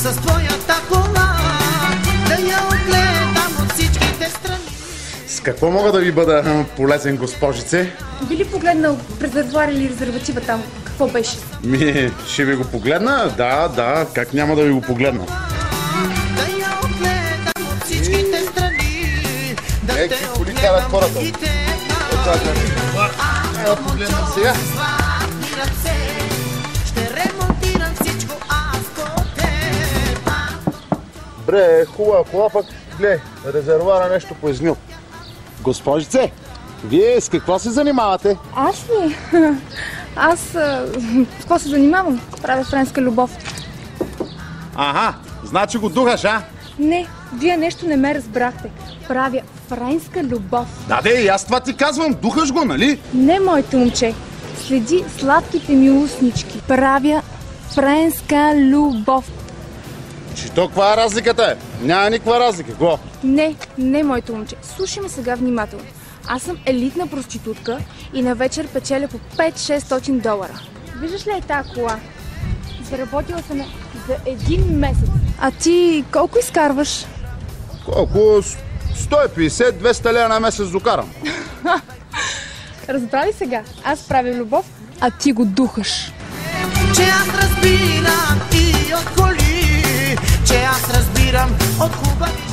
с твоята кола, да я огледам от всичките страни. С какво мога да ви бъда полезен, госпожице? Би ли погледнал презервуар или резерватива там? Какво беше? Ще ви го погледна? Да, как няма да ви го погледна? Да я огледам от всичките страни, да те карат хората. Аз погледна сега. Ще ремонтирам всичко аз по теб. Бре, хубава кола, пък гледай, резервуара нещо поизнил. Госпожице, вие с какво се занимавате? Аз ли? Аз с какво се занимавам? Правя френска любов. Аха, значи го духаш, а? Не, вие нещо не ме разбрахте. Правя френска любов. Да, и аз това ти казвам, духаш го, нали? Не, моето момче. Следи сладките ми устнички. Правя френска любов. Че то каква е разликата? Няма никаква разлика, какво? Не, моето момче. Слушай ме сега внимателно. Аз съм елитна проститутка и на вечер печеля по 5-600 долара. Виждаш ли е тази кола? Заработила съм за 1 месец. А ти колко изкарваш? Колко? 150-200 лева на месец докарам. Разбрали сега? Аз правя любов, а ти го духаш. Че аз разбирам и от коли, че аз разбирам от хубави.